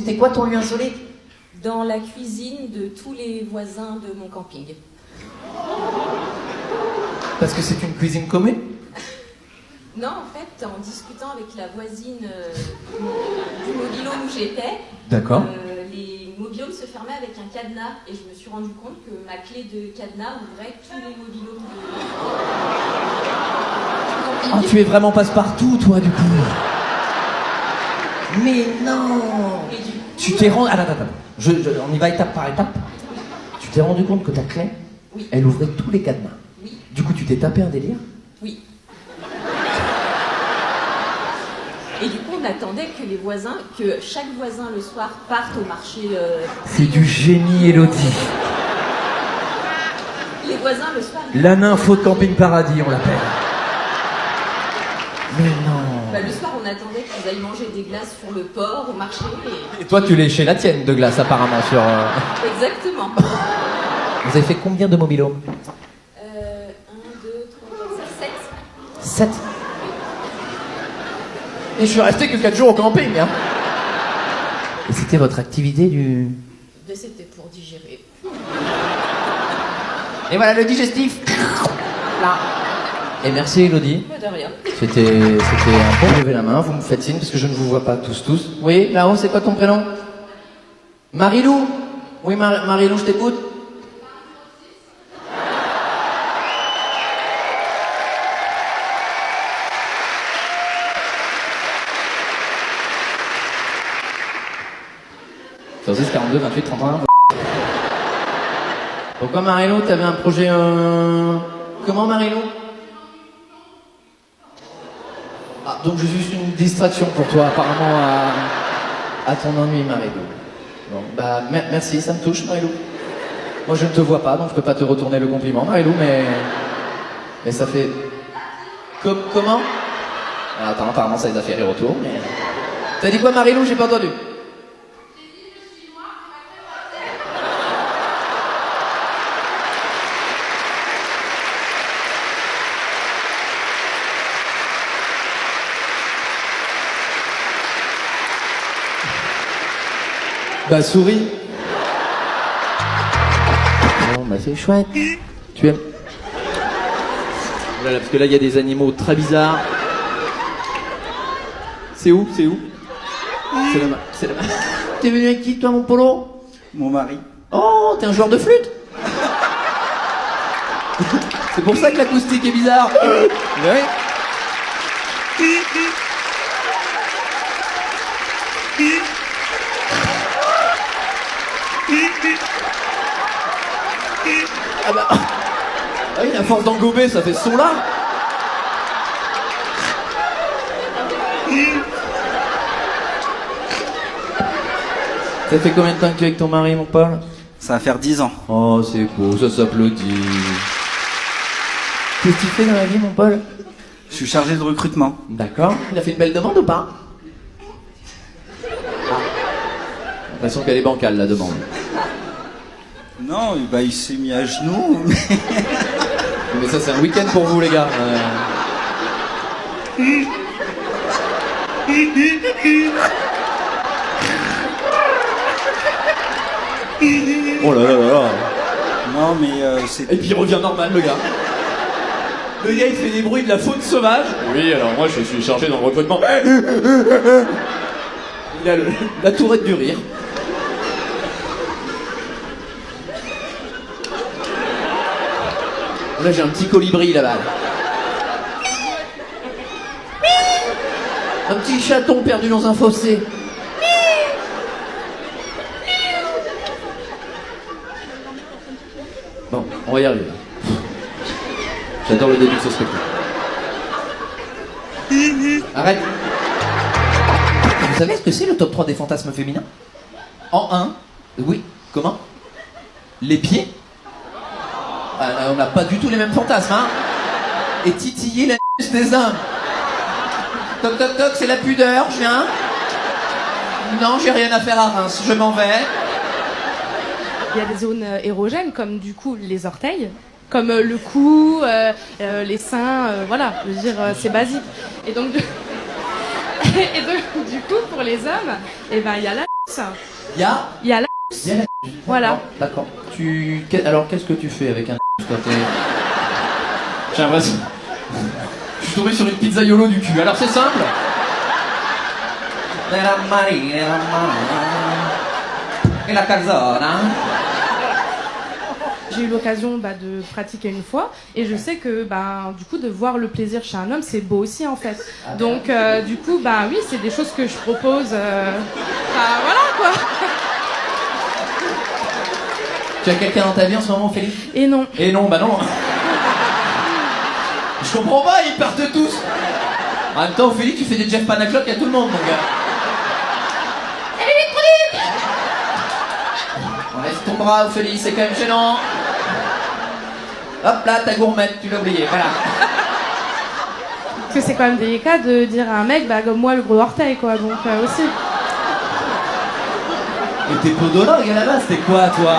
c'était quoi ton lieu insolite? Dans la cuisine de tous les voisins de mon camping. Parce que c'est une cuisine commune? Non, en fait, en discutant avec la voisine du mobil-home où j'étais, D'accord. Les mobil-homes se fermaient avec un cadenas et je me suis rendu compte que ma clé de cadenas ouvrait tous les mobil-homes de... Ah, tu es vraiment passe-partout, toi, du coup. Mais non. Et du coup, Tu t'es rendu... Attends. On y va étape par étape. Tu t'es rendu compte que ta clé, oui, elle ouvrait tous les cadenas. oui, Du coup, tu t'es tapé un délire? oui. Et du coup, on attendait que les voisins, que chaque voisin le soir parte au marché. C'est du génie, Élodie. Les voisins le soir. La nympho de Camping Paradis, on l'appelle. Mais non. Bah, le soir, on attendait qu'ils aillent manger des glaces sur le port, au marché. Et toi, tu l'es chez la tienne de glace, apparemment, sur... Exactement. Vous avez fait combien de mobil-homes? 1, 2, 3, 4, 5, 7. 7. Et je suis resté que 4 jours au camping, hein. Et c'était votre activité du... C'était pour digérer. Et voilà le digestif. Là. Et merci Élodie. Pas de rien. C'était un bon lever la main, vous me faites signe parce que je ne vous vois pas tous. Oui, là-haut, c'est quoi ton prénom? Marilou. Oui, Marilou, je t'écoute. « 06 42 28 31. » Pourquoi Marilou, t'avais un projet... Comment Marilou? Ah, donc je suis juste une distraction pour toi, apparemment, à ton ennui, Marilou. Bon, bah, merci, ça me touche, Marilou. Moi, je ne te vois pas, donc je peux pas te retourner le compliment, Marilou, mais ça fait... Comment? Ah, attends, apparemment, ça les a fait rire autour, mais... T'as dit quoi, Marilou? J'ai pas entendu. Bah souris. Bon bah c'est chouette. Tu aimes? Voilà, parce que là il y a des animaux très bizarres. C'est où? C'est là-bas. T'es venu avec qui toi mon polo? Mon mari. Oh, t'es un joueur de flûte? C'est pour ça que l'acoustique est bizarre. Oui. Ah bah... Ah oui, à force d'engober, ça fait ce son-là. Ça fait combien de temps que tu es avec ton mari, mon Paul? Ça va faire 10 ans. Oh, c'est beau, ça s'applaudit. Qu'est-ce que tu fais dans la vie, mon Paul? Je suis chargé de recrutement. D'accord. Il a fait une belle demande ou pas? J'ai l'impression qu'elle est bancale, la demande. Non, bah il s'est mis à genoux. Mais ça, c'est un week-end pour vous, les gars. Oh là là là là. Non, mais c'est... Et puis il revient normal, le gars. Le gars, il fait des bruits de la faune sauvage. Oui, alors moi, je suis chargé dans le recrutement. Il a la tourette du rire. Là, j'ai un petit colibri là-bas. Un petit chaton perdu dans un fossé. Bon, on va y arriver. J'adore le début de ce spectacle. Arrête. Vous savez ce que c'est le top 3 des fantasmes féminins? En 1, oui, comment? Les pieds. On n'a pas du tout les mêmes fantasmes, hein. Et titiller la des hommes. Toc toc toc, c'est la pudeur, je viens. Non, j'ai rien à faire à Reims, je m'en vais. Il y a des zones érogènes, comme du coup les orteils, comme le cou, les seins, voilà, je veux dire, c'est basique. Et donc, du coup, pour les hommes, eh ben, il y a la Il y a... il y a la... il y a la... Voilà. D'accord. Alors, qu'est-ce que tu fais avec un quand t'es... J'ai l'impression... Je suis tombé sur une pizza YOLO du cul. Alors, c'est simple. Et la calzone, J'ai eu l'occasion de pratiquer une fois et je sais que du coup de voir le plaisir chez un homme c'est beau aussi en fait. Donc du coup oui c'est des choses que je propose. Voilà quoi. Tu as quelqu'un dans ta vie en ce moment, Ophélie? Et non. Et non, bah non. Je comprends pas, ils partent tous. En même temps, Ophélie, tu fais des Jeff Panaclock à tout le monde, mon gars. On laisse ton bras, Ophélie, c'est quand même gênant. Hop là, ta gourmette, tu l'as oublié, voilà. Parce que c'est quand même délicat de dire à un mec comme moi le gros orteil quoi, donc aussi. Mais t'es podologue à la base, t'es quoi, toi?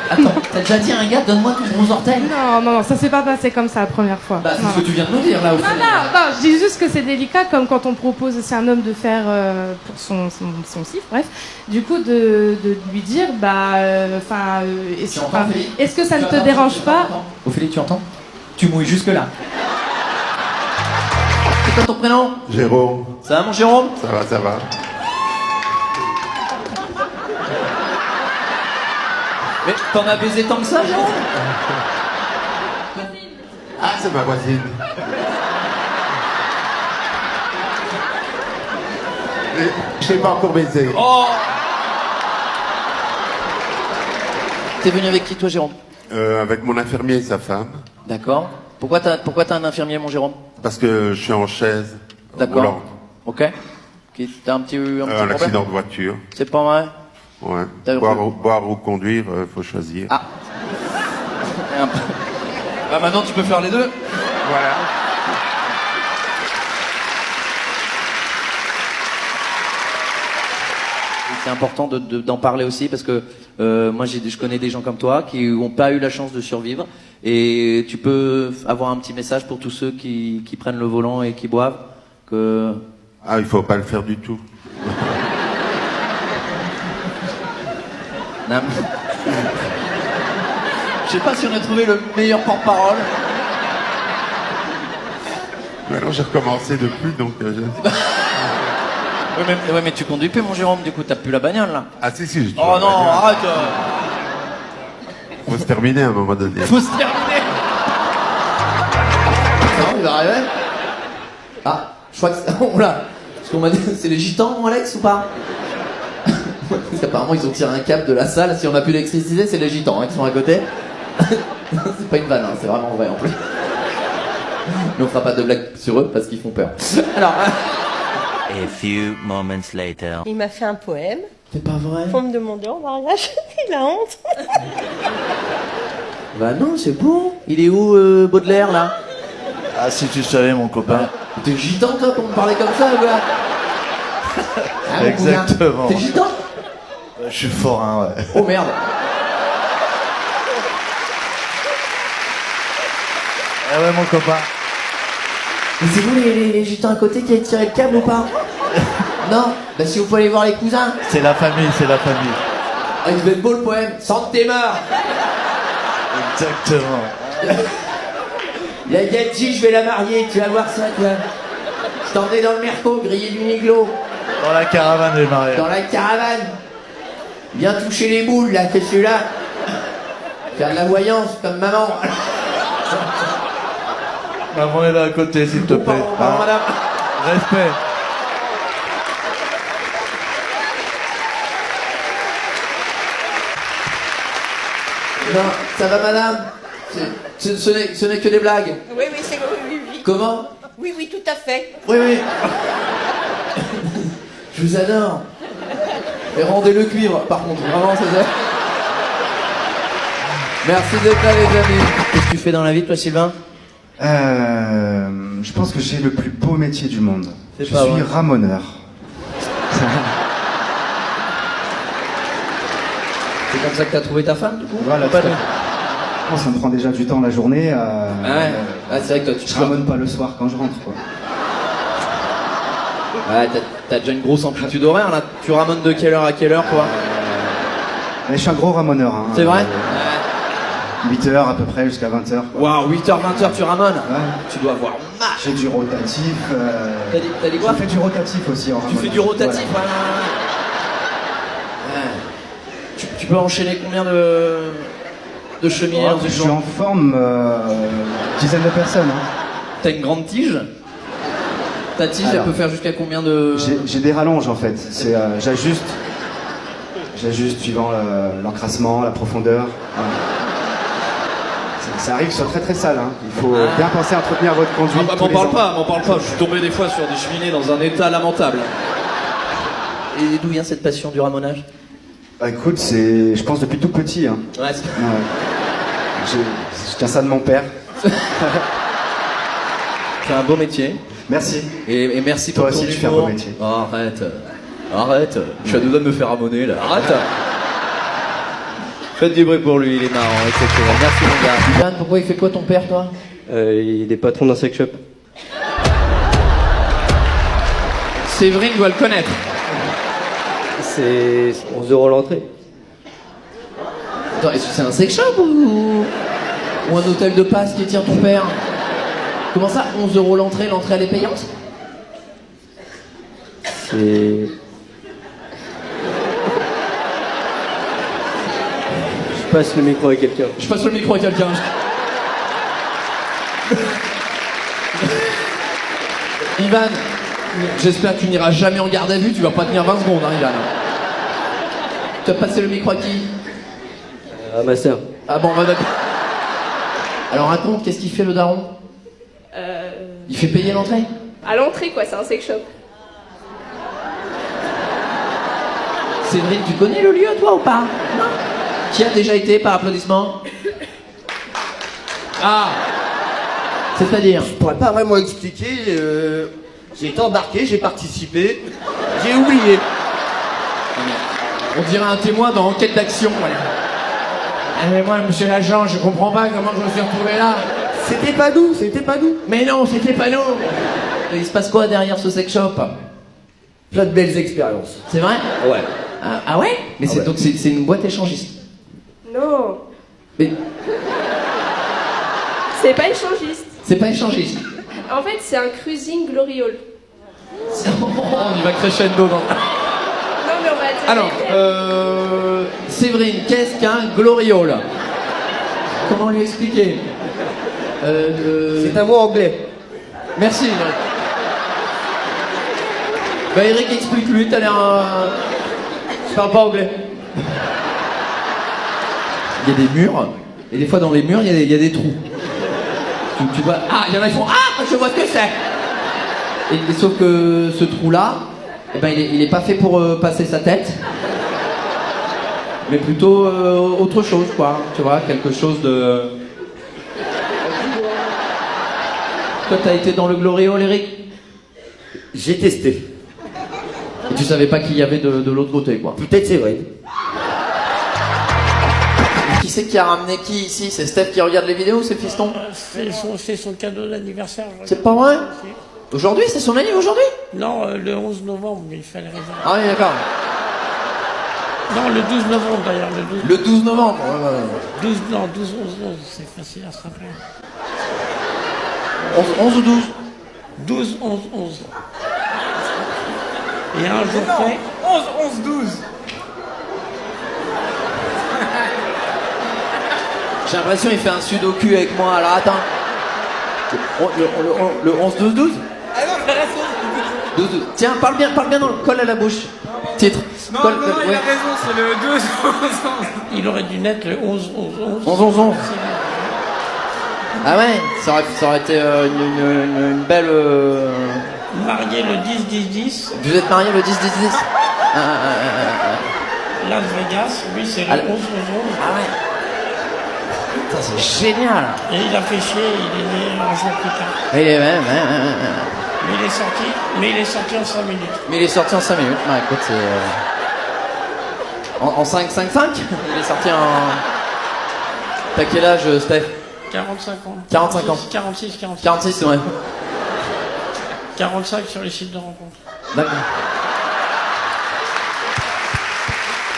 Attends, t'as déjà dit à un gars, donne-moi ton gros orteil? Non, ça s'est pas passé comme ça la première fois. Bah, c'est Non. ce que tu viens de nous dire, là, Ophélie. Non, je dis juste que c'est délicat, comme quand on propose aussi à un homme de faire pour son cif, bref. Du coup, de lui dire, Tu entends, Ophélie? est-ce que ça Tu ne te entends, dérange tu pas? entends Ophélie, tu entends? Tu mouilles jusque-là. C'est quoi ton prénom? Jérôme, Ça va, mon Jérôme? ça va, ça va. Mais t'en as baisé tant que ça, Jérôme? Ah, c'est ma voisine. Mais je l'ai pas encore baisé. Oh! T'es venu avec qui, toi, Jérôme? Avec mon infirmier et sa femme. D'accord. Pourquoi t'as un infirmier, mon Jérôme? Parce que je suis en chaise. D'accord. roulante. Ok. T'as un petit Un problème? accident de voiture. C'est pas vrai? Ouais. T'as- Boire ou conduire, faut choisir. Ah. Bah maintenant, tu peux faire les deux. Voilà. C'est important d'en parler aussi parce que moi je connais des gens comme toi qui n'ont pas eu la chance de survivre et tu peux avoir un petit message pour tous ceux qui prennent le volant et qui boivent que... Ah, il faut pas le faire du tout. Non, mais- Je sais pas si on a trouvé le meilleur porte-parole. Maintenant, j'ai recommencé depuis, donc... Ouais, mais tu conduis plus, mon Jérôme, du coup t'as plus la bagnole là. Ah, si, j'ai Oh toujours la non, bagnole. arrête. Faut se terminer à un moment donné. Faut se terminer. Non, il va arriver. Ah, je crois que c'est... Oh là. Parce qu'on m'a dit, c'est les gitans, Alex, ou pas? Parce qu'apparemment, ils ont tiré un câble de la salle. Si on n'a plus d'électricité, c'est les gitans qui sont à côté. C'est pas une vanne, c'est vraiment vrai en plus. Mais on fera pas de blagues sur eux parce qu'ils font peur. Alors... A few moments later. Il m'a fait un poème C'est pas vrai. pour me demander en mariage. Il a honte. Bah non, c'est beau. Il est où, Baudelaire, là? Ah, si tu savais, mon copain. T'es gitan, toi, pour me parler comme ça, gars? Ah, mon cousin. Exactement. T'es gitan? Je suis forain, ouais. Oh merde. Ah ouais, mon copain. Mais c'est vous les gitans à côté qui avez tiré le câble ou pas? Non? Bah si vous pouvez aller voir les cousins. C'est la famille, c'est la famille. Ah, il devait être beau le poème. Sente tes morts. Exactement. La Gadji, je vais la marier, tu vas voir ça, toi. Je t'emmenais dans le Merco, grillé du Niglo. Dans la caravane des mariés. Dans la caravane. Bien toucher les boules, là, que celui-là. Faire de la voyance, comme maman. Maman est là à côté, s'il te plaît. Pardon, madame. Respect. Non, ça va, madame? Ce n'est que des blagues. Oui, c'est oui. Comment? Oui, tout à fait. Oui, oui. Je vous adore. Et rendez le cuivre, par contre. Vraiment, c'est ça. Merci d'être là, les amis. Qu'est-ce que tu fais dans la vie, toi, Sylvain? Je pense que j'ai le plus beau métier du monde. C'est Je pas suis vrai. ramoneur. C'est comme ça que t'as trouvé ta femme, du coup? Voilà, Pas tout à de- fait. Bon, ça me prend déjà du temps la journée. Ah ouais. Ah, c'est vrai que toi, tu Je ramonne pas le soir quand je rentre, quoi. Ouais, T'as déjà une grosse amplitude horaire là. Tu ramones de quelle heure à quelle heure, toi? Mais je suis un gros ramoneur. Hein. C'est vrai? 8h à peu près jusqu'à 20h. Waouh, 8h, 20h, tu ramones? Ouais. Tu dois avoir mal. J'ai du rotatif. T'as dit quoi? Je fais du rotatif aussi en Tu ramonage. fais du rotatif, Voilà. voilà. Ouais. Tu peux enchaîner combien de cheminées dans Je une suis journée? en forme, dizaine de personnes. Hein. T'as une grande tige? Ta tige, elle Alors, peut faire jusqu'à combien de... J'ai des rallonges en fait. J'ajuste suivant l'encrassement, la profondeur. Voilà. Ça arrive sur très très sale. Hein. Il faut bien penser à entretenir votre conduite. Ah bah, tous m'en les parle ans. pas, m'en parle pas. Je suis tombé des fois sur des cheminées dans un état lamentable. Et d'où vient cette passion du ramonage? Bah, écoute, je pense depuis tout petit. Hein. Ouais, Ouais. Je tiens ça de mon père. c'est un beau métier. Merci. Et merci Toi pour ton aussi, tu fais un humour. beau métier. Oh, arrête. Arrête. Je suis à deux doigts de me faire ramoner, là. Arrête. Faites du bruit pour lui, il est marrant, exceptionnel. Merci, mon gars. Yann, pourquoi il fait quoi ton père, toi? Il est patron d'un sex shop. Séverine doit le connaître. C'est 11 € l'entrée. Attends, est-ce que c'est un sex shop ou un hôtel de passe qui tient ton père? Comment ça, 11 € l'entrée elle est payante? C'est... Je passe le micro à quelqu'un. Je passe le micro à quelqu'un. Ivan, j'espère que tu n'iras jamais en garde à vue, tu vas pas tenir 20 secondes, hein, Ivan. Tu as passé le micro à qui? À ma sœur. Ah bon, bah d'accord. Alors raconte, qu'est-ce qu'il fait le daron? Il fait payer l'entrée? À l'entrée, quoi, c'est un sex shop. Séverine, tu connais le lieu, toi, ou pas? Non. Qui a déjà été par applaudissement? Ah! C'est-à-dire? Je pourrais pas vraiment expliquer. J'ai été embarqué, j'ai participé, j'ai oublié. On dirait un témoin dans Enquête d'action, voilà. Mais moi, monsieur l'agent, je comprends pas comment je me suis retrouvé là. C'était pas nous, c'était pas nous. Mais non, c'était pas nous. Et il se passe quoi derrière ce sex shop? Plein de belles expériences. C'est vrai? Ouais. Ah ouais? Mais c'est ouais. donc c'est une boîte échangiste. Non, Mais c'est pas échangiste. c'est pas échangiste. En fait, c'est un cruising gloriole. On y va crescendo dans... Non, mais on va dire. Alors, Séverine, qu'est-ce qu'un gloriole? Comment lui expliquer? C'est un mot anglais. Merci. Bah Eric, explique-lui, t'as l'air... Je parle pas anglais. Il y a des murs, et des fois dans les murs, il y a des trous. Tu vois... Ah, il y en a qui font... Ah, je vois ce que c'est. Et sauf que ce trou-là, eh ben, il est pas fait pour passer sa tête, mais plutôt autre chose, quoi. Tu vois, quelque chose de... Toi, t'as été dans le gloriole, Eric? J'ai testé. Et tu savais pas qu'il y avait de l'autre côté, quoi. Peut-être c'est vrai. Qui c'est qui a ramené qui ici? C'est Steph qui regarde les vidéos, c'est fiston? C'est son cadeau d'anniversaire. C'est pas vrai? Aujourd'hui? C'est son anniversaire aujourd'hui? Non, le 11 novembre, mais il fallait réserver. Ah oui, d'accord. Non, le 12 novembre d'ailleurs. Le 12 novembre? 12, non, 12, 11, 11, c'est facile à se rappeler. 11 ou 12? 12, 11, 11. Et un jour près. 11, 11, 12. J'ai l'impression qu'il fait un sudoku avec moi, alors attends. Le 11-12-12? Ah non, t'as raison. 12. Tiens, parle bien dans le colle à la bouche. Titre. Non, Colle, non, il ouais. a raison, c'est le 12, 11, 11. Il aurait dû naître le 11, 11, 11. 11, 11, 11. Ah ouais, ça aurait été une belle... Marié le 10, 10, 10. Vous êtes marié le 10-10-10? Las Vegas, lui c'est le 11, 11, 11. Ah ouais. Putain, c'est génial. Et il a fait chier, il est né un jour plus tard. Il est même. Mais il est sorti en 5 minutes. Mais il est sorti en 5 minutes. Bah écoute, c'est... En 5-5-5? Il est sorti en... T'as quel âge, Steph? 45 ans. 45 ans. 46, 46. 46, ouais. 45 sur les sites de rencontre. D'accord.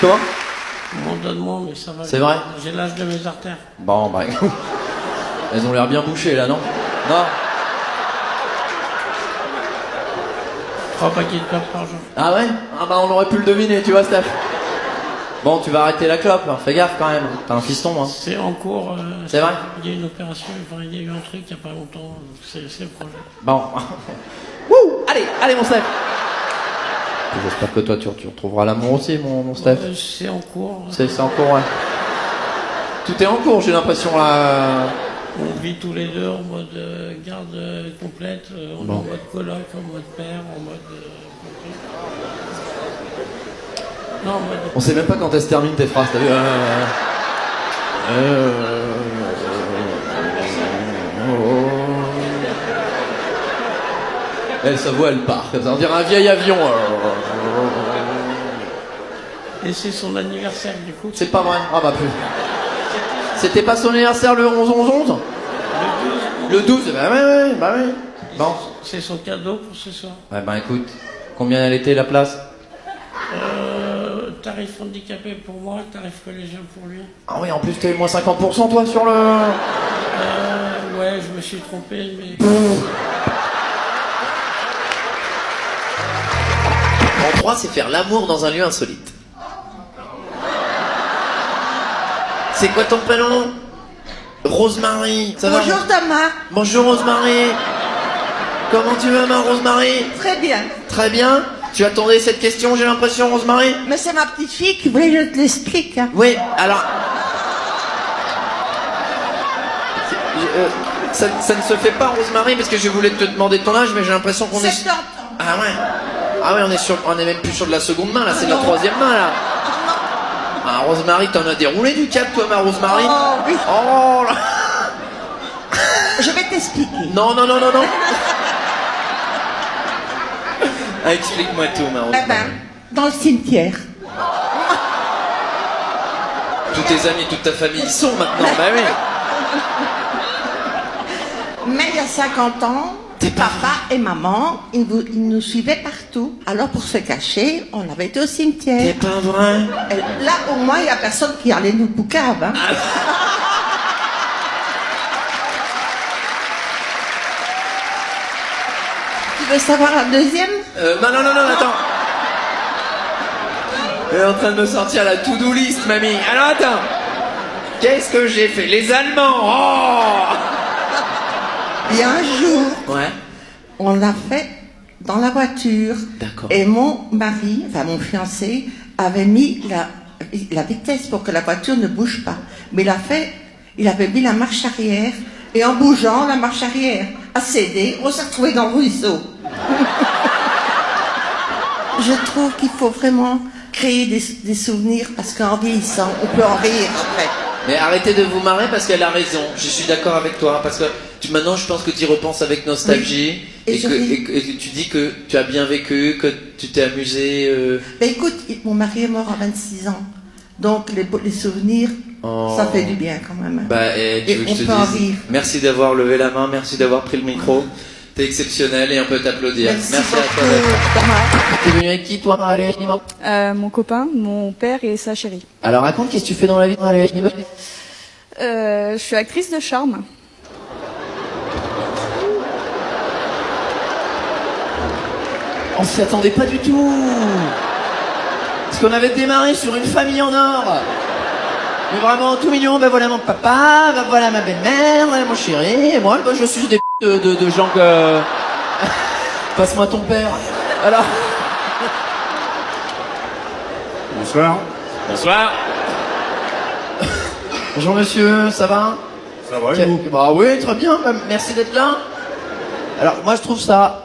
Comment? On m'en donne moins, mais ça va. C'est vrai? J'ai l'âge de mes artères. Bon, bah... Elles ont l'air bien bouchées, là, non? Non. 3 paquets de clopes par jour. Ah ouais? Ah bah on aurait pu le deviner, tu vois, Steph. Bon, tu vas arrêter la clope, hein. Fais gaffe quand même. T'as un fiston, hein. C'est en cours. C'est vrai? Il y a une opération, enfin, il y a eu un truc il n'y a pas longtemps. C'est le projet. Bon. Wouh! Allez, mon Steph. J'espère que toi, tu retrouveras l'amour aussi, mon Steph. C'est en cours. C'est en cours, ouais. Tout est en cours, j'ai l'impression, là. On vit tous les deux en mode garde complète. On est en mode coloc, en mode père, en mode... Non, en mode... On sait même pas quand elles se terminent tes phrases, t'as vu? Elle, sa voix, elle part. Comme ça, on dirait un vieil avion. Et c'est son anniversaire, du coup. C'est pas vrai. Ah bah plus. C'était pas son anniversaire le 11-11-11? Le 12, bah ouais. Bon. C'est son cadeau pour ce soir. Ouais, bah écoute, combien elle était la place? Tarif handicapé pour moi, tarif collégien pour lui. Ah oui, en plus t'as eu moins 50% toi sur le... Ouais, je me suis trompé, mais... En 3, c'est faire l'amour dans un lieu insolite. C'est quoi ton prénom? Rosemary. Ça va? Bonjour Thomas. Bonjour Rosemary. Comment tu vas ma Rosemary? Très bien. Très bien. Tu attendais cette question, j'ai l'impression, Rosemary? Mais c'est ma petite fille qui voulait que je te l'explique. Hein. Oui, alors... ça ne se fait pas, Rosemary, parce que je voulais te demander ton âge, mais j'ai l'impression qu'on est... 70 ans. Ah ouais. Ah ouais, on est même plus sur de la seconde main, là, c'est de la troisième main, là. Ah, Rosemary, t'en as déroulé du cap, toi, ma Rosemary? Oh oui. Oh là. Je vais t'expliquer. Non. Ah, explique-moi tout, ma Rosemary. Eh ben, dans le cimetière. Tous tes amis, toute ta famille y sont maintenant, bah oui. Mais il y a 50 ans, papa et maman, ils nous suivaient partout. Alors pour se cacher, on avait été au cimetière. C'est pas vrai. Et là, au moins, il n'y a personne qui allait nous boucave. Hein. Tu veux savoir la deuxième? Non, attends. Elle est en train de me sortir la to-do list, mamie. Alors attends. Qu'est-ce que j'ai fait? Les Allemands. Oh. Et un jour, ouais. On l'a fait dans la voiture. D'accord. Et mon mari, enfin mon fiancé, avait mis la vitesse pour que la voiture ne bouge pas. Mais il avait mis la marche arrière. Et en bougeant, la marche arrière a cédé. On s'est retrouvé dans le ruisseau. Je trouve qu'il faut vraiment créer des souvenirs parce qu'en vieillissant, on peut en rire après. Mais arrêtez de vous marrer parce qu'elle a raison. Je suis d'accord avec toi parce que maintenant je pense que tu y repenses avec nostalgie oui. et que tu dis que tu as bien vécu, que tu t'es amusé. Ben écoute, mon mari est mort à 26 ans. Donc les souvenirs, ça fait du bien quand même. Bah, tu veux que je te dise, merci d'avoir levé la main, merci d'avoir pris le micro. T'es exceptionnel et on peut t'applaudir. Merci à toi. T'es venu avec qui, toi, mon copain, mon père et sa chérie. Alors raconte, qu'est-ce que tu fais dans la vie? Je suis actrice de charme. On s'y attendait pas du tout. Parce qu'on avait démarré sur une famille en or. Mais vraiment tout mignon, ben voilà mon papa, ben voilà ma belle-mère, voilà mon chéri, et moi, ben je suis des de gens que... Passe-moi ton père. Alors... Bonsoir. Bonsoir. Bonjour monsieur, ça va? Ça va et vous? Bah oui, très bien, merci d'être là. Alors moi je trouve ça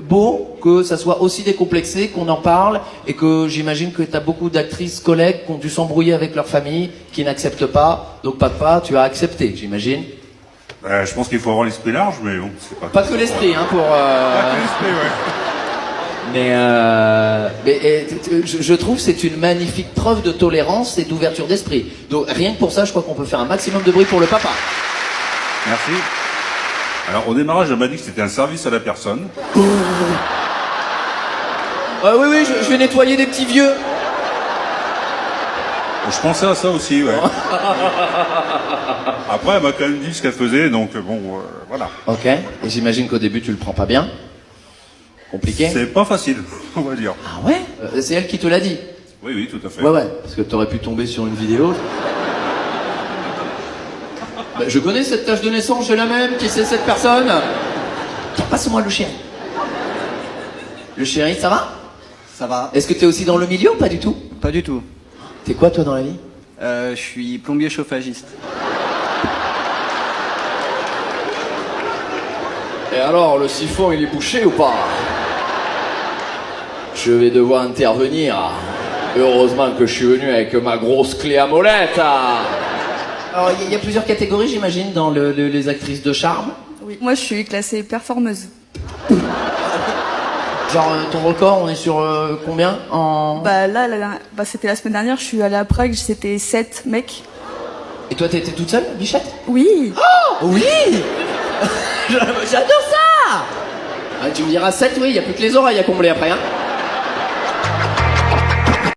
beau que ça soit aussi décomplexé, qu'on en parle, et que j'imagine que tu as beaucoup d'actrices collègues qui ont dû s'embrouiller avec leur famille, qui n'acceptent pas. Donc papa, tu as accepté, j'imagine. Je pense qu'il faut avoir l'esprit large, mais bon, c'est pas... Pas que l'esprit, hein, pour... Pas que l'esprit, ouais. Mais je trouve que c'est une magnifique preuve de tolérance et d'ouverture d'esprit. Donc rien que pour ça, je crois qu'on peut faire un maximum de bruit pour le papa. Merci. Alors au démarrage, elle m'a dit que c'était un service à la personne. Oui, je vais nettoyer des petits vieux. Je pensais à ça aussi, ouais. Après, elle m'a quand même dit ce qu'elle faisait, donc bon, voilà. Ok, et j'imagine qu'au début tu le prends pas bien. Compliqué. C'est pas facile, on va dire. Ah ouais C'est elle qui te l'a dit? Oui, tout à fait. Ouais, parce que t'aurais pu tomber sur une vidéo. Bah, je connais cette tâche de naissance, j'ai la même, qui c'est cette personne? Tiens, passe-moi le chéri. Le chéri, ça va? Ça va. Est-ce que t'es aussi dans le milieu ou pas du tout? Pas du tout. T'es quoi toi dans la vie? Je suis plombier chauffagiste. Et alors, le siphon, il est bouché ou pas? Je vais devoir intervenir. Heureusement que je suis venu avec ma grosse clé à molette. Alors, il y a plusieurs catégories, j'imagine, dans les actrices de charme. Oui. Moi, je suis classée performeuse. Genre, ton record, on est sur combien en... Bah là, c'était la semaine dernière, je suis allée à Prague, c'était 7 mecs. Et toi, t'étais toute seule, Bichette? Oui. Oh oui. J'adore ça. Ah, tu me diras 7, oui, il n'y a plus que les oreilles à combler après, hein.